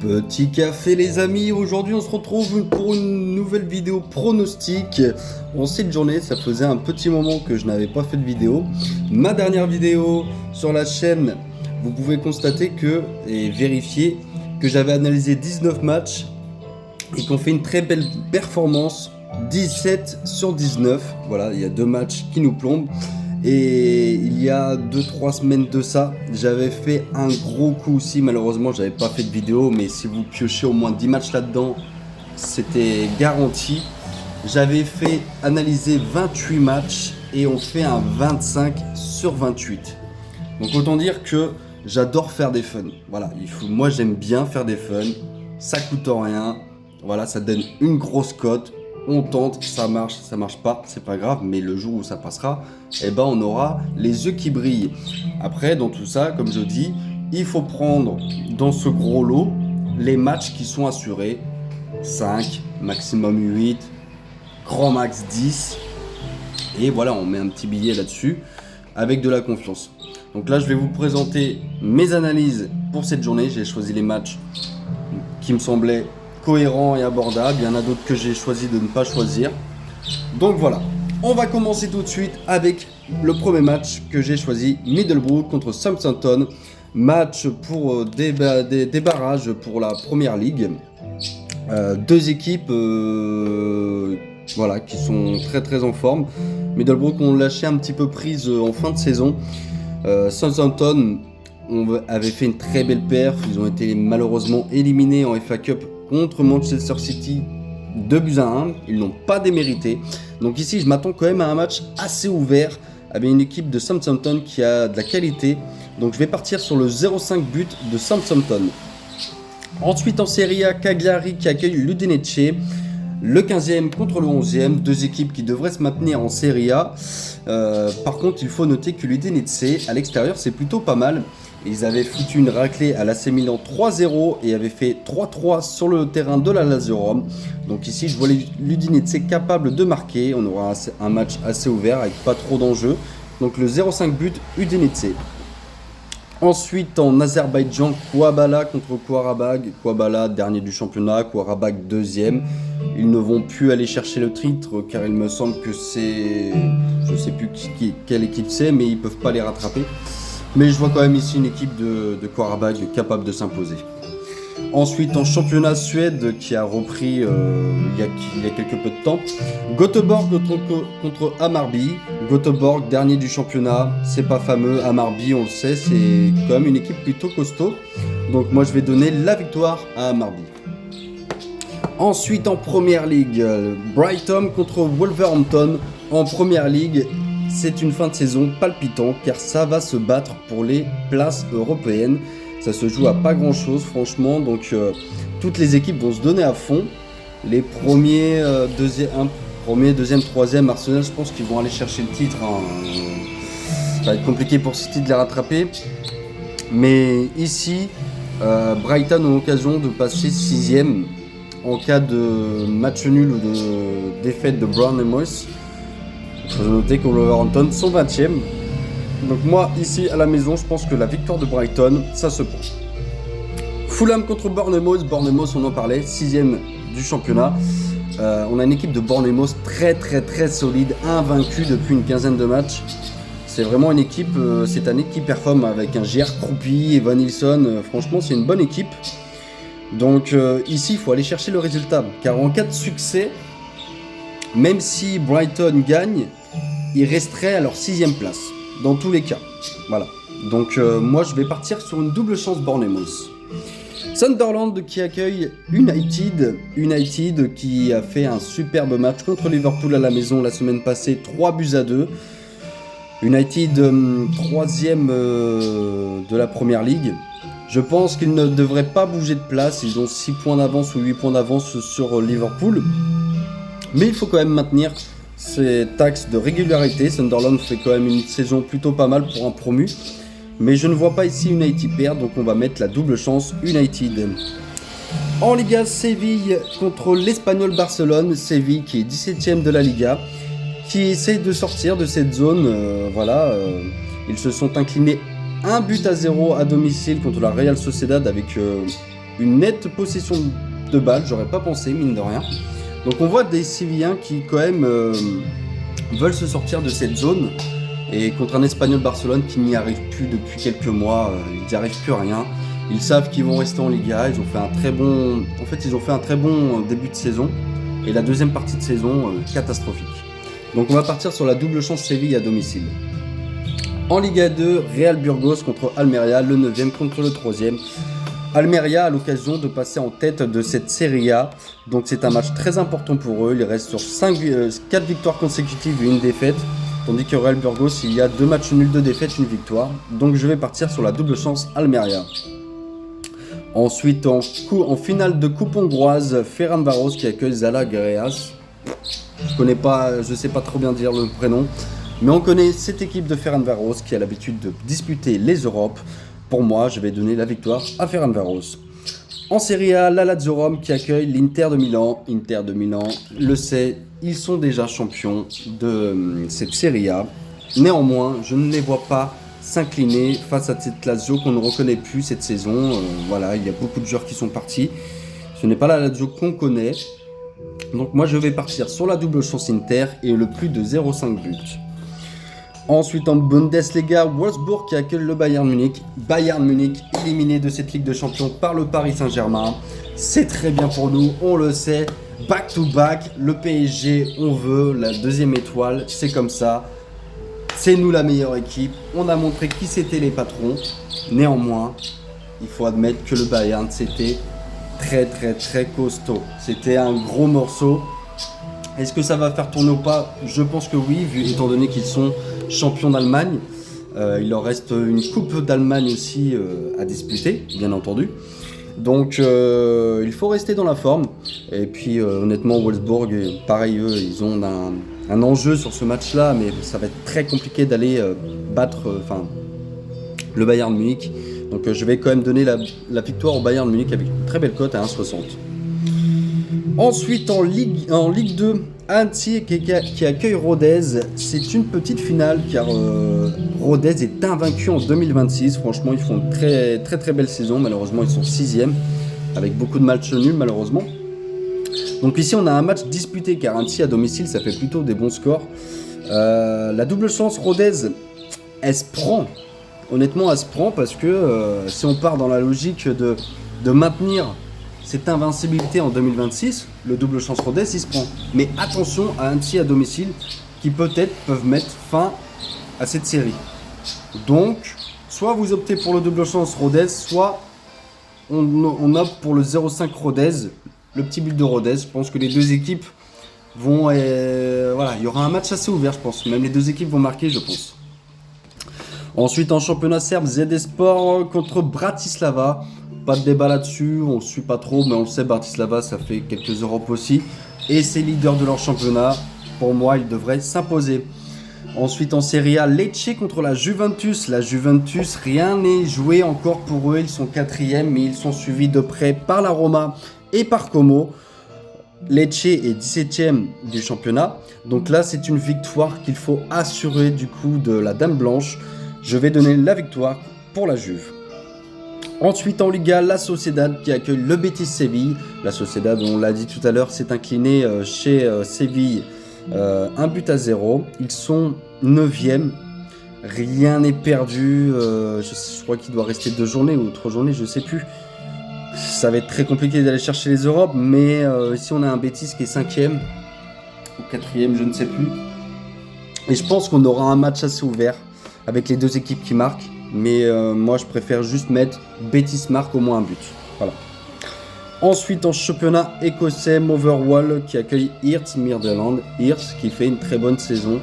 Petit café les amis, aujourd'hui on se retrouve pour une nouvelle vidéo pronostic en cette journée. Ça faisait un petit moment que je n'avais pas fait de vidéo. Ma dernière vidéo sur la chaîne, vous pouvez constater et vérifier que j'avais analysé 19 matchs et qu'on fait une très belle performance, 17 sur 19. Voilà, il y a 2 matchs qui nous plombent. Et il y a 2-3 semaines de ça, j'avais fait un gros coup aussi. Malheureusement, j'avais pas fait de vidéo, mais si vous piochez au moins 10 matchs là-dedans, c'était garanti. J'avais fait analyser 28 matchs et on fait un 25 sur 28. Donc autant dire que j'adore faire des fun. Voilà, moi j'aime bien faire des fun. Ça coûte rien. Voilà, ça donne une grosse cote. On tente, ça marche pas, c'est pas grave, mais le jour où ça passera, eh ben on aura les yeux qui brillent. Après, dans tout ça, comme je dis, il faut prendre dans ce gros lot les matchs qui sont assurés. 5, maximum 8, grand max 10. Et voilà, on met un petit billet là-dessus avec de la confiance. Donc là, je vais vous présenter mes analyses pour cette journée. J'ai choisi les matchs qui me semblaient cohérent et abordable. Il y en a d'autres que j'ai choisi de ne pas choisir. Donc voilà, on va commencer tout de suite avec le premier match que j'ai choisi, Middlesbrough contre Southampton. Match pour des barrages pour la première ligue. Deux équipes voilà, qui sont très en forme. Middlesbrough ont lâché un petit peu prise en fin de saison. Southampton avait fait une très belle perf. Ils ont été malheureusement éliminés en FA Cup contre Manchester City 2-1, ils n'ont pas démérité. Donc ici je m'attends quand même à un match assez ouvert avec une équipe de Southampton qui a de la qualité. Donc je vais partir sur le 0,5 but de Southampton. Ensuite en Serie A, Cagliari qui accueille l'Udinese, le 15e contre le 11e, deux équipes qui devraient se maintenir en Serie A. Par contre il faut noter que l'Udinese à l'extérieur c'est plutôt pas mal. Ils avaient foutu une raclée à l'AC Milan 3-0 et avaient fait 3-3 sur le terrain de la Lazio Rome. Donc ici, je vois l'Udinese capable de marquer. On aura un match assez ouvert avec pas trop d'enjeux. Donc le 0,5 but Udinese. Ensuite, en Azerbaïdjan, Kouabala contre Qarabag. Kouabala, dernier du championnat. Qarabag, deuxième. Ils ne vont plus aller chercher le titre car il me semble que c'est... Je ne sais plus quelle équipe c'est, mais ils ne peuvent pas les rattraper. Mais je vois quand même ici une équipe de Qarabag capable de s'imposer. Ensuite, en championnat Suède qui a repris il y a quelques peu de temps, Göteborg contre Hammarby. Göteborg, dernier du championnat, c'est pas fameux. Hammarby, on le sait, c'est quand même une équipe plutôt costaud. Donc moi, je vais donner la victoire à Hammarby. Ensuite, en Première Ligue, Brighton contre Wolverhampton. En Première Ligue, c'est une fin de saison palpitante car ça va se battre pour les places européennes. Ça se joue à pas grand chose franchement, donc toutes les équipes vont se donner à fond. Les premiers, deuxième, troisième, Arsenal, je pense qu'ils vont aller chercher le titre. Ça va être compliqué pour City de les rattraper. Mais ici, Brighton a l'occasion de passer 6ème en cas de match nul ou de défaite de Bournemouth. Il faut noter que Wolverhampton sont 20e. Donc moi, ici, à la maison, je pense que la victoire de Brighton, ça se prend. Fulham contre Bournemouth. Bournemouth, on en parlait, 6ème du championnat. On a une équipe de Bournemouth très solide, invaincue depuis une quinzaine de matchs. C'est vraiment une équipe, cette année qui performe avec un JR Croupi, Evan Nilsson. Franchement, c'est une bonne équipe. Donc ici, il faut aller chercher le résultat. Car en cas de succès, même si Brighton gagne, ils resteraient à leur 6ème place, dans tous les cas. Voilà. Donc moi je vais partir sur une double chance Bournemouth. Sunderland qui accueille United qui a fait un superbe match contre Liverpool à la maison la semaine passée, 3-2. United 3ème de la Première Ligue. Je pense qu'ils ne devraient pas bouger de place, ils ont 6 points d'avance ou 8 points d'avance sur Liverpool. Mais il faut quand même maintenir cet axe de régularité. Sunderland fait quand même une saison plutôt pas mal pour un promu. Mais je ne vois pas ici United perdre, donc on va mettre la double chance United. En Liga, Séville contre l'Espagnol Barcelone. Séville qui est 17ème de la Liga, qui essaie de sortir de cette zone. Ils se sont inclinés 1-0 à domicile contre la Real Sociedad avec une nette possession de balle, j'aurais pas pensé, mine de rien. Donc on voit des Sévillens qui quand même veulent se sortir de cette zone, et contre un Espagnol Barcelone qui n'y arrive plus depuis quelques mois, ils n'y arrivent plus à rien. Ils savent qu'ils vont rester en Liga, ils ont fait un très bon début de saison, et la deuxième partie de saison catastrophique. Donc on va partir sur la double chance Séville à domicile. En Liga 2, Real Burgos contre Almeria, le 9e contre le 3e. Almeria a l'occasion de passer en tête de cette Serie A, donc c'est un match très important pour eux. Ils restent sur 4 victoires consécutives et une défaite, tandis que Real Burgos, il y a 2 matchs nuls, 2 défaites, une victoire. Donc je vais partir sur la double chance Almeria. Ensuite, en finale de coupe hongroise, Ferencváros qui accueille Zalaegerszeg. Je sais pas trop bien dire le prénom, mais on connaît cette équipe de Ferencváros qui a l'habitude de disputer les Europes. Pour moi, je vais donner la victoire à Ferencváros. En Serie A, la Lazio Rome qui accueille l'Inter de Milan. Inter de Milan le sait, ils sont déjà champions de cette Serie A. Néanmoins, je ne les vois pas s'incliner face à cette Lazio qu'on ne reconnaît plus cette saison. Voilà, il y a beaucoup de joueurs qui sont partis. Ce n'est pas la Lazio qu'on connaît. Donc moi, je vais partir sur la double chance Inter et le plus de 0,5 buts. Ensuite, en Bundesliga, Wolfsburg qui accueille le Bayern Munich. Bayern Munich éliminé de cette Ligue de Champions par le Paris Saint-Germain. C'est très bien pour nous, on le sait. Back to back, le PSG, on veut la deuxième étoile, c'est comme ça. C'est nous la meilleure équipe. On a montré qui c'était les patrons. Néanmoins, il faut admettre que le Bayern, c'était très très très costaud. C'était un gros morceau. Est-ce que ça va faire tourner ou pas? Je pense que oui, étant donné qu'ils sont champions d'Allemagne. Il leur reste une coupe d'Allemagne aussi à disputer, bien entendu. Donc il faut rester dans la forme. Et puis honnêtement, Wolfsburg, pareil, eux, ils ont un enjeu sur ce match-là, mais ça va être très compliqué d'aller battre le Bayern Munich. Donc je vais quand même donner la victoire au Bayern Munich avec une très belle cote à 1,60. Ensuite, en Ligue 2, Annecy qui accueille Rodez. C'est une petite finale car Rodez est invaincu en 2026. Franchement, ils font une très très très belle saison. Malheureusement, ils sont 6e avec beaucoup de matchs nuls malheureusement. Donc ici, on a un match disputé car Annecy à domicile, ça fait plutôt des bons scores. La double chance Rodez, elle se prend. Honnêtement, elle se prend parce que si on part dans la logique de maintenir cette invincibilité en 2026, le double chance Rodez, il se prend. Mais attention à Annecy à domicile, qui peut-être peuvent mettre fin à cette série. Donc, soit vous optez pour le double chance Rodez, soit on opte pour le 0,5 Rodez, le petit but de Rodez. Je pense que les deux équipes vont... voilà, il y aura un match assez ouvert, je pense. Même les deux équipes vont marquer, je pense. Ensuite, en championnat serbe, ZD Sport contre Bratislava. Pas de débat là-dessus, on ne suit pas trop, mais on le sait, Bratislava, ça fait quelques Europes aussi. Et c'est leader de leur championnat. Pour moi, ils devraient s'imposer. Ensuite, en Serie A, Lecce contre la Juventus. La Juventus, rien n'est joué encore pour eux. Ils sont 4e, mais ils sont suivis de près par la Roma et par Como. Lecce est 17e du championnat. Donc là, c'est une victoire qu'il faut assurer du coup de la Dame Blanche. Je vais donner la victoire pour la Juve. Ensuite, en Liga, la Sociedad qui accueille le Betis Séville. La Sociedad, on l'a dit tout à l'heure, s'est inclinée chez Séville 1-0. Ils sont 9e. Rien n'est perdu. Je crois qu'il doit rester 2 journées ou 3 journées, je ne sais plus. Ça va être très compliqué d'aller chercher les Europes, mais ici on a un Betis qui est 5e ou 4e, je ne sais plus. Et je pense qu'on aura un match assez ouvert avec les deux équipes qui marquent. Mais moi je préfère juste mettre Betis marque au moins un but. Voilà. Ensuite en championnat écossais, Motherwell qui accueille Hearts Midland. Hearts qui fait une très bonne saison.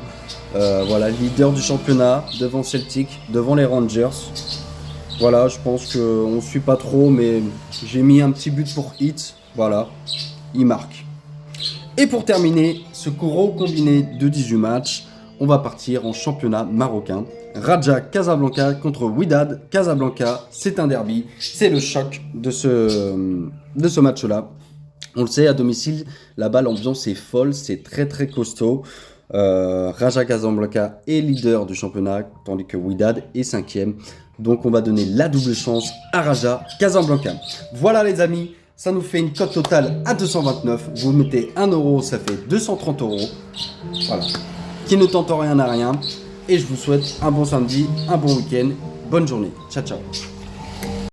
Voilà, leader du championnat devant Celtic, devant les Rangers. Voilà, je pense qu'on ne suit pas trop, mais j'ai mis un petit but pour Hearts. Voilà, il marque. Et pour terminer ce gros combiné de 18 matchs, on va partir en championnat marocain. Raja Casablanca contre Wydad Casablanca, c'est un derby, c'est le choc de ce match-là. On le sait, à domicile, là-bas l'ambiance est folle, c'est très très costaud. Raja Casablanca est leader du championnat, tandis que Wydad est 5e. Donc on va donner la double chance à Raja Casablanca. Voilà les amis, ça nous fait une cote totale à 229. Vous mettez 1 euro, ça fait 230 euros. Voilà. Qui ne tente rien à rien. Et je vous souhaite un bon samedi, un bon week-end. Bonne journée. Ciao, ciao.